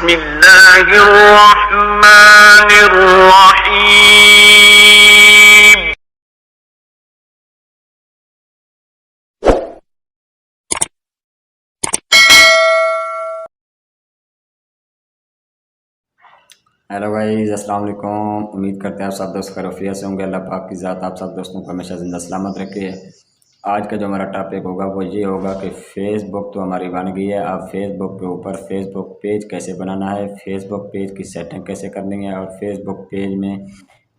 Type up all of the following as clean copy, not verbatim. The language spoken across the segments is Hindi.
बिस्मिल्लाहिर्रहमानिर्रहीम। हेलो गाइस, अस्सलाम वालेकुम। उम्मीद करते हैं आप सब दोस्त खैरियत से होंगे। अल्लाह पाक की ज़ात आप सब दोस्तों को हमेशा ज़िंदा सलामत रखे। आज का जो हमारा टॉपिक होगा वो ये होगा कि फ़ेसबुक तो हमारी बन गई है, अब फ़ेसबुक के ऊपर फ़ेसबुक पेज कैसे बनाना है, फ़ेसबुक पेज की सेटिंग कैसे करनी है और फ़ेसबुक पेज में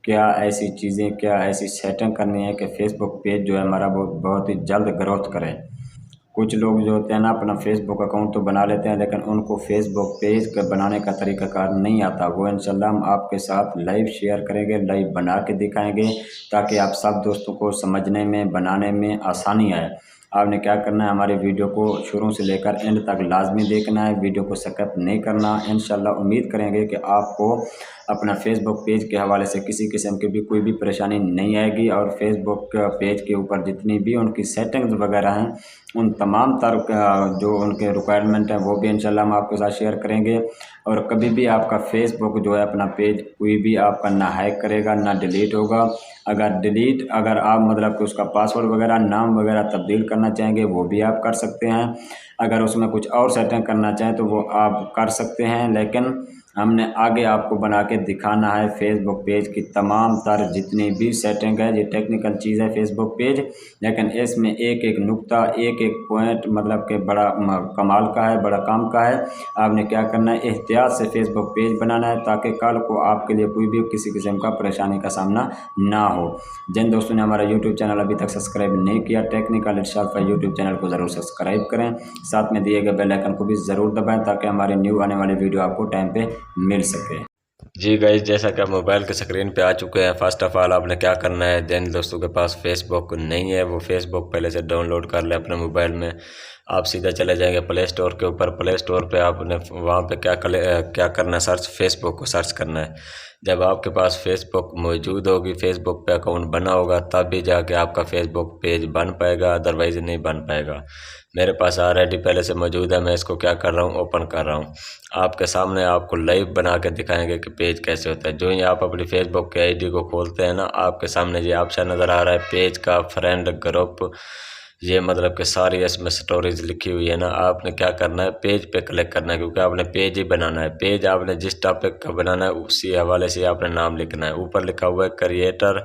क्या ऐसी चीज़ें, क्या ऐसी सेटिंग करनी है कि फ़ेसबुक पेज जो है हमारा बहुत बहुत ही जल्द ग्रोथ करे। कुछ लोग जो होते हैं ना अपना फेसबुक अकाउंट तो बना लेते हैं, लेकिन उनको फेसबुक पेज का बनाने का तरीकाकार नहीं आता। वो इंशाल्लाह हम आपके साथ लाइव शेयर करेंगे, लाइव बना के दिखाएंगे ताकि आप सब दोस्तों को समझने में, बनाने में आसानी आए। आपने क्या करना है, हमारी वीडियो को शुरू से लेकर एंड तक लाजमी देखना है, वीडियो को स्किप नहीं करना। इंशाल्लाह उम्मीद करेंगे कि आपको अपना फेसबुक पेज के हवाले से किसी किस्म की भी कोई भी परेशानी नहीं आएगी और फेसबुक पेज के ऊपर जितनी भी उनकी सेटिंग्स वगैरह हैं उन तमाम तर जो उनके रिक्वायरमेंट हैं वो भी इंशाल्लाह हम आपके साथ शेयर करेंगे। और कभी भी आपका फेसबुक जो है अपना पेज कोई भी आपका ना हैक करेगा ना डिलीट होगा। अगर आप मतलब कि उसका पासवर्ड वगैरह, नाम वगैरह तब्दील करना चाहेंगे वो भी आप कर सकते हैं। अगर उसमें कुछ और सेटिंग करना चाहें तो वो आप कर सकते हैं, लेकिन हमने आगे आपको बना के दिखाना है फेसबुक पेज की तमाम तर जितनी भी सेटिंग है। ये टेक्निकल चीज़ है फेसबुक पेज, लेकिन इसमें एक एक नुक्ता, एक एक पॉइंट मतलब कि बड़ा कमाल का है, बड़ा काम का है। आपने क्या करना है, एहतियात से फेसबुक पेज बनाना है ताकि कल को आपके लिए कोई भी किसी किस्म का परेशानी का सामना ना हो। जिन दोस्तों ने हमारा यूट्यूब चैनल अभी तक सब्सक्राइब नहीं किया, टेक्निकल इरशाद का यूट्यूब चैनल को ज़रूर सब्सक्राइब करें, साथ में दिए गए बेल आइकन को भी ज़रूर दबाएं ताकि हमारी न्यू आने वाली वीडियो आपको टाइम पे मिल सके। जी गाइस, जैसा कि आप मोबाइल के स्क्रीन पे आ चुके हैं, फर्स्ट ऑफ ऑल आपने क्या करना है, जिन दोस्तों के पास फेसबुक नहीं है वो फेसबुक पहले से डाउनलोड कर ले अपने मोबाइल में। आप सीधा चले जाएंगे प्ले स्टोर के ऊपर। प्ले स्टोर पे आपने वहाँ पे क्या करना है, सर्च फेसबुक को सर्च करना है। जब आपके पास फेसबुक मौजूद होगी, फेसबुक पे अकाउंट बना होगा, तब भी जाके आपका फेसबुक पेज बन पाएगा, अदरवाइज नहीं बन पाएगा। मेरे पास ऑलरेडी पहले से मौजूद है, मैं इसको क्या कर रहा हूँ, ओपन कर रहा हूँ। आपके सामने आपको लाइव बना के दिखाएंगे कि पेज कैसे होता है। जो ही आप अपनी फेसबुक के आईडी को खोलते हैं ना, आपके सामने ये ऑप्शन नज़र आ रहा है पेज का, फ्रेंड, ग्रुप, ये मतलब कि सारी इसमें स्टोरेज लिखी हुई है ना। आपने क्या करना है, पेज पे क्लिक करना है, क्योंकि आपने पेज ही बनाना है। पेज आपने जिस टॉपिक का बनाना है उसी हवाले से आपने नाम लिखना है। ऊपर लिखा हुआ है creator,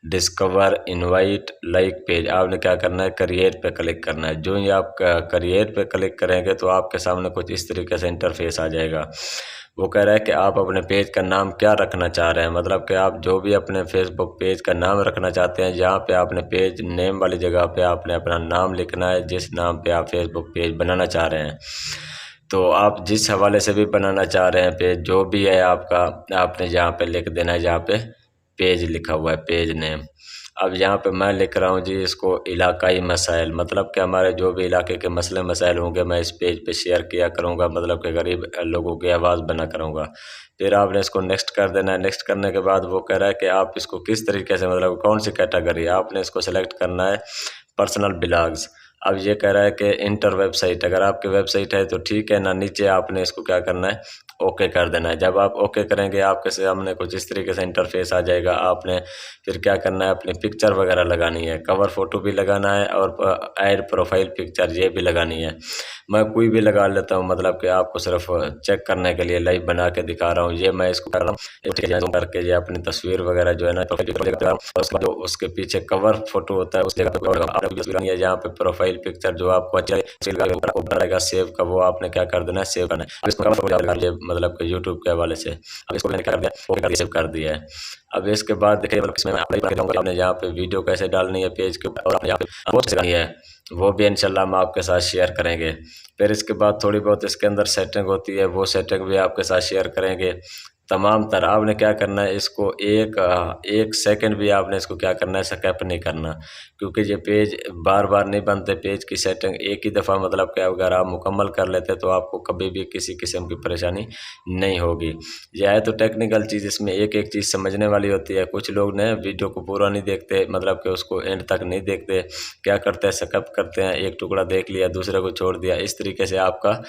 discover, invite, like page. आपने क्या करना है, क्रिएट पे क्लिक करना है। जो ही आप क्रिएट पे क्लिक करेंगे तो आपके सामने कुछ इस तरीके से इंटरफेस आ जाएगा। वो कह रहा है कि आप अपने पेज का नाम क्या रखना चाह रहे हैं, मतलब कि आप जो भी अपने फेसबुक पेज का नाम रखना चाहते हैं, यहाँ पे आपने पेज नेम वाली जगह पे आपने अपना नाम लिखना है, जिस नाम पे आप फेसबुक पेज बनाना चाह रहे हैं। तो आप जिस हवाले से भी बनाना चाह रहे हैं पेज, जो भी है आपका, आपने यहाँ पे लिख देना है, जहाँ पे पेज लिखा हुआ है, पेज नेम। अब यहाँ पे मैं लिख रहा हूँ जी इसको इलाकाई मसाइल, मतलब कि हमारे जो भी इलाके के मसले मसाइल होंगे मैं इस पेज पे शेयर किया करूँगा, मतलब कि गरीब लोगों की आवाज़ बना करूँगा। फिर आपने इसको नेक्स्ट कर देना है। नेक्स्ट करने के बाद वो कह रहा है कि आप इसको किस तरीके से, मतलब कौन सी कैटेगरी, आपने इसको सेलेक्ट करना है पर्सनल ब्लॉग्स। अब ये कह रहा है कि इंटर वेबसाइट, अगर आपकी वेबसाइट है तो ठीक है, ना नीचे आपने इसको क्या करना है, ओके कर देना है। जब आप ओके करेंगे आपके सामने कुछ इस तरीके से इंटरफेस आ जाएगा। आपने फिर क्या करना है, अपनी पिक्चर वगैरह लगानी है, कवर फोटो भी लगाना है और ऐड प्रोफाइल पिक्चर ये भी लगानी है। मैं कोई भी लगा लेता हूँ, मतलब कि आपको सिर्फ चेक करने के लिए लाइव बना के दिखा रहा हूँ। ये मैं इसको कर रहा हूँ करके, ये अपनी तस्वीर वगैरह जो है ना जो उसके पीछे कवर फोटो होता है उस जगह पे जहाँ पे प्रोफाइल पिक्चर जो आपको अच्छा सेव का, वो आपने क्या कर देना है, सेव करना है। अब इसको ये मतलब कि यूट्यूब के हवाले से अब इसको मैंने कर दिया, सेव कर दिया है। अब इसके बाद देखिए, मतलब इसमें मैं आपने यहाँ पे वीडियो कैसे डालनी है पेज के ऊपर, और यहाँ पे पोस्ट करनी है, वो भी इंशाल्लाह हम आपके साथ शेयर करेंगे। फिर इसके बाद थोड़ी बहुत इसके अंदर सेटिंग होती है, वो सेटिंग भी आपके साथ शेयर करेंगे। तमाम तरह आपने क्या करना है, इसको एक सेकंड भी आपने इसको क्या करना है, स्किप नहीं करना, क्योंकि ये पेज बार बार नहीं बनते। पेज की सेटिंग एक ही दफ़ा मतलब कि अगर आप मुकम्मल कर लेते तो आपको कभी भी किसी किस्म की परेशानी नहीं होगी। यह है तो टेक्निकल चीज़, इसमें एक एक चीज़ समझने वाली होती है। कुछ लोग ने वीडियो को पूरा नहीं देखते, मतलब कि उसको एंड तक नहीं देखते, क्या करते हैं, स्किप करते हैं, एक टुकड़ा देख लिया दूसरे को छोड़ दिया। इस तरीके से आपका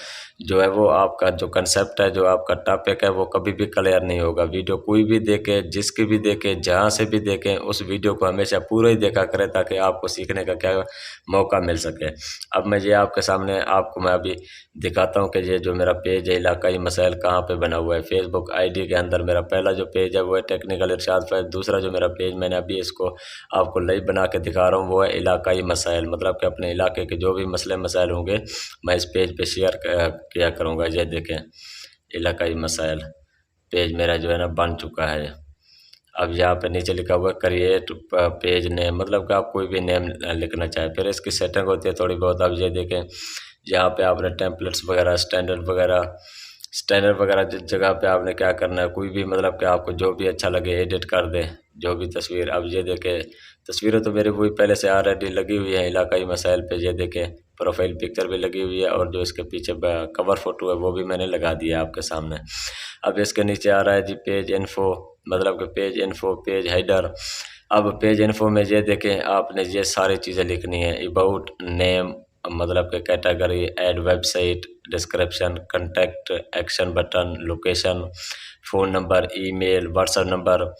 जो है वो आपका जो कंसेप्ट है, जो आपका टॉपिक है, वो कभी भी क्लियर नहीं होगा। वीडियो कोई भी देखे, जिसकी भी देखे, जहाँ से भी देखें, उस वीडियो को हमेशा पूरा ही देखा करें ताकि आपको सीखने का क्या मौका मिल सके। अब मैं ये आपके सामने आपको मैं अभी दिखाता हूँ कि ये जो मेरा पेज है इलाकाई मसाइल कहाँ पे बना हुआ है। फेसबुक आईडी के अंदर मेरा पहला जो पेज है वो है टेक्निकल इरशाद फैज़। दूसरा जो मेरा पेज मैंने अभी इसको आपको लाइव बना के दिखा रहा हूँ वो है इलाकाई मसाइल, मतलब कि अपने इलाके के जो भी मसले मसाइल होंगे मैं इस पेज पे शेयर किया करूँगा। ये देखें इलाकाई मसाइल पेज मेरा जो है ना बन चुका है। अब यहाँ पे नीचे लिखा हुआ है क्रिएट पेज नेम, मतलब कि आप कोई भी नेम लिखना चाहें। फिर इसकी सेटिंग होती है थोड़ी बहुत। अब ये देखें यहाँ पे आपने टेम्पलेट्स वगैरह, स्टैंडर्ड वगैरह जिस जगह पे आपने क्या करना है, कोई भी मतलब कि आपको जो भी अच्छा लगे एडिट कर दें, जो भी तस्वीर। अब ये देखें तस्वीरें तो मेरी वही पहले से ऑलरेडी लगी हुई है इलाकाई मसाइल पे। ये देखें प्रोफाइल पिक्चर भी लगी हुई है और जो इसके पीछे कवर फोटो है वो भी मैंने लगा दिया आपके सामने। अब इसके नीचे आ रहा है जी पेज इन्फो, मतलब कि पेज इन्फो, पेज हेडर। अब पेज इन्फो में ये देखें आपने ये सारी चीज़ें लिखनी है, अबाउट, नेम, मतलब कि category, add website, description, contact, action button, location, phone number, email, WhatsApp number,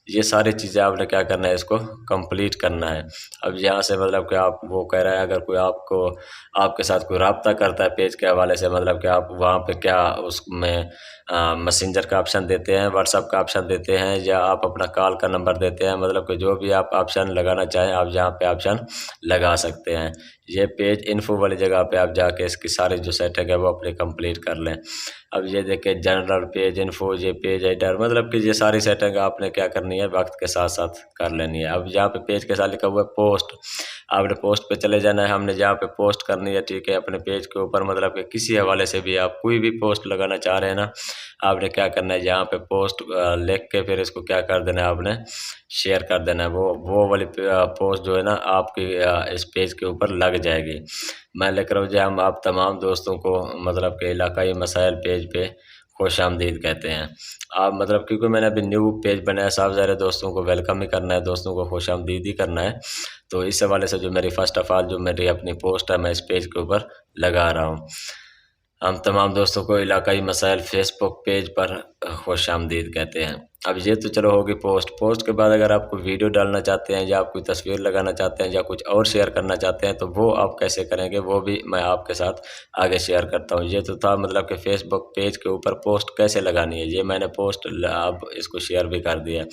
ये सारी चीज़ें आपने क्या करना है, इसको कंप्लीट करना है। अब यहाँ से मतलब कि आप वो कह रहा है अगर कोई आपको आपके साथ कोई रब्ता करता है पेज के हवाले से, मतलब कि आप वहाँ पे क्या उसमें मैसेंजर का ऑप्शन देते हैं, व्हाट्सएप का ऑप्शन देते हैं, या आप अपना कॉल का नंबर देते हैं, मतलब कि जो भी आप ऑप्शन लगाना चाहें आप यहाँ पे ऑप्शन लगा सकते हैं। ये पेज इन्फो वाली जगह पे आप जाके इसकी सारी जो सेटिंग है वो अपनी कंप्लीट कर लें। अब ये देखें जनरल, पेज इन्फो, ये पेज हेडर, मतलब कि ये सारी सेटिंग आपने क्या करनी है, वक्त के साथ साथ कर लेनी है। अब यहाँ पे पेज के साथ लिखा हुआ है पोस्ट, आपने पोस्ट पे चले जाना है। हमने जहाँ पे पोस्ट करनी है, ठीक है, अपने पेज के ऊपर, मतलब कि किसी हवाले से भी आप कोई भी पोस्ट लगाना चाह रहे हैं ना, आपने क्या करना है, यहाँ पे पोस्ट लिख के फिर इसको क्या कर देना है, आपने शेयर कर देना है। वो वाली पोस्ट जो है ना आपकी इस पेज के ऊपर लग जाएगी। मैं लिख रहा हूँ जी हम आप तमाम दोस्तों को मतलब कि इलाकाई मसाइल पेज पे खुश आमदीद कहते हैं। आप मतलब क्योंकि मैंने अभी न्यू पेज बनाया, साफ ज़ाहिर है दोस्तों को वेलकम ही करना है, दोस्तों को खुश आमदीद ही करना है। तो इस हवाले से जो मेरी फ़र्स्ट ऑफ ऑल जो मेरी अपनी पोस्ट है मैं इस पेज के ऊपर लगा रहा हूँ। हम तमाम दोस्तों को इलाकाई मसाइल फेसबुक पेज पर खुश आमदीद कहते हैं। अब ये तो चलो होगी पोस्ट के बाद अगर आप कोई वीडियो डालना चाहते हैं या आप कोई तस्वीर लगाना चाहते हैं या कुछ और शेयर करना चाहते हैं तो वो आप कैसे करेंगे वो भी मैं आपके साथ आगे शेयर करता हूँ। ये तो था मतलब कि फेसबुक पेज के ऊपर पोस्ट कैसे लगानी है, ये मैंने पोस्ट अब इसको शेयर भी कर दिया।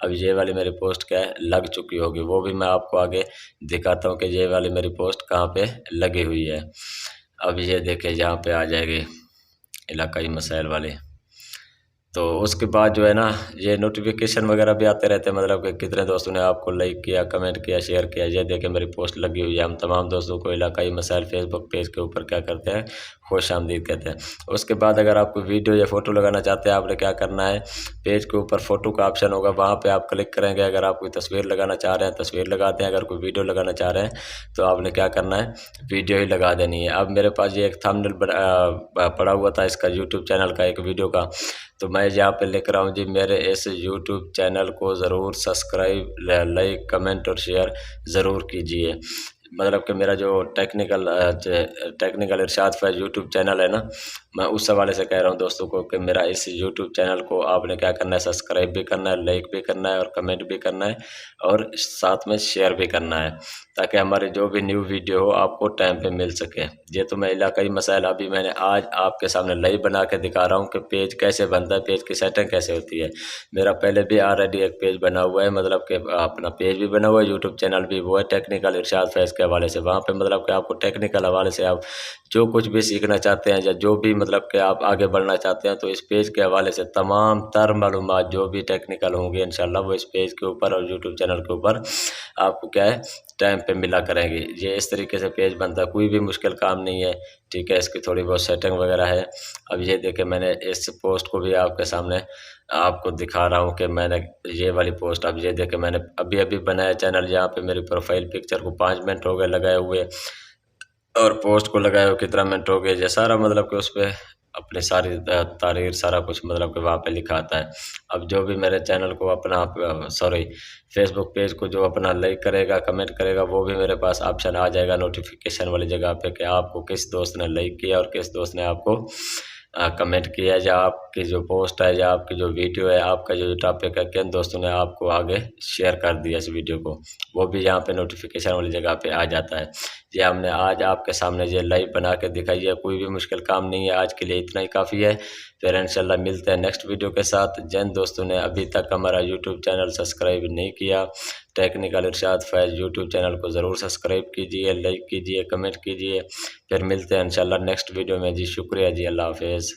अब ये वाली मेरी पोस्ट क्या है लग चुकी होगी, वो भी मैं आपको आगे दिखाता हूँ कि ये वाली मेरी पोस्ट कहाँ पे लगी हुई है। अब ये देखें यहाँ पे आ जाएगी इलाकाई मसाइल वाली। तो उसके बाद जो है ना ये नोटिफिकेशन वगैरह भी आते रहते हैं, मतलब कि कितने दोस्तों ने आपको लाइक किया, कमेंट किया, शेयर किया। ये देखें मेरी पोस्ट लगी हुई है। हम तमाम दोस्तों को इलाकाई मसाइल फेसबुक पेज के ऊपर क्या करते हैं, खुश आमदीद कहते हैं। उसके बाद अगर आपको वीडियो या फ़ोटो लगाना चाहते हैं आपने क्या करना है, पेज के ऊपर फ़ोटो का ऑप्शन होगा, वहाँ पर आप क्लिक करेंगे। अगर आप कोई तस्वीर लगाना चाह रहे हैं तस्वीर लगाते हैं, अगर कोई वीडियो लगाना चाह रहे हैं तो आपने क्या करना है, वीडियो ही लगा देनी है। अब मेरे पास ये एक थंबनेल पड़ा हुआ था इसका यूट्यूब चैनल का एक वीडियो का, तो मैं यहाँ पे लिख रहा हूँ जी मेरे इस यूट्यूब चैनल को ज़रूर सब्सक्राइब, लाइक, कमेंट और शेयर ज़रूर कीजिए। मतलब कि मेरा जो टेक्निकल इरशाद फैज़ यूट्यूब चैनल है ना, मैं उस हवाले से कह रहा हूँ दोस्तों को कि मेरा इस यूट्यूब चैनल को आपने क्या करना है, सब्सक्राइब भी करना है, लाइक भी करना है और कमेंट भी करना है और साथ में शेयर भी करना है, ताकि हमारे जो भी न्यू वीडियो हो आपको टाइम पे मिल सके। ये तो मैं इलाकाई मसाइल अभी मैंने आज आपके सामने लाइव बना के दिखा रहा हूँ कि पेज कैसे बनता है, पेज की सेटिंग कैसे होती है। मेरा पहले भी ऑलरेडी एक पेज बना हुआ है, मतलब कि अपना पेज भी बना हुआ है, यूट्यूब चैनल भी वो है टेक्निकल इरशाद फैज़ के हवाले से। वहाँ पे मतलब कि आपको टेक्निकल हवाले से आप जो कुछ भी सीखना चाहते हैं या जो भी मतलब मतलब कि आप आगे बढ़ना चाहते हैं तो इस पेज के हवाले से तमाम तर मालूमात जो भी टेक्निकल होंगे इंशाल्लाह वो इस पेज के ऊपर और यूट्यूब चैनल के ऊपर आपको क्या है टाइम पे मिला करेंगे। ये इस तरीके से पेज बनता है, कोई भी मुश्किल काम नहीं है, ठीक है। इसकी थोड़ी बहुत सेटिंग वगैरह है। अब ये देखिए मैंने इस पोस्ट को भी आपके सामने आपको दिखा रहा हूँ कि मैंने ये वाली पोस्ट, अब ये देखिए मैंने अभी अभी बनाया चैनल, यहाँ पे मेरी प्रोफाइल पिक्चर को 5 मिनट हो गए लगाए हुए और पोस्ट को लगाए हुए कितना मिनट हो गए। ये सारा मतलब कि उस पर अपनी सारी तारीख सारा कुछ मतलब कि वहाँ पे लिखा आता है। अब जो भी मेरे चैनल को अपना सॉरी फेसबुक पेज को जो अपना लाइक करेगा कमेंट करेगा वो भी मेरे पास ऑप्शन आ जाएगा नोटिफिकेशन वाली जगह पे कि आपको किस दोस्त ने लाइक किया और किस दोस्त ने आपको कमेंट किया, या आपकी जो पोस्ट है या आपकी जो वीडियो है आपका जो टॉपिक है किन दोस्तों ने आपको आगे शेयर कर दिया इस वीडियो को, वो भी यहाँ पे नोटिफिकेशन वाली जगह पे आ जाता है। ये हमने आज आपके सामने ये लाइव बना के दिखाई है, कोई भी मुश्किल काम नहीं है। आज के लिए इतना ही काफ़ी है, फिर इंशाल्लाह मिलते हैं नेक्स्ट वीडियो के साथ। जिन दोस्तों ने अभी तक हमारा यूट्यूब चैनल सब्सक्राइब नहीं किया, टेक्निकल इरशाद फैज़ यूट्यूब चैनल को ज़रूर सब्सक्राइब कीजिए, लाइक कीजिए, कमेंट कीजिए। फिर मिलते हैं इंशाल्लाह नेक्स्ट वीडियो में जी। शुक्रिया जी, अल्लाह हाफिज़।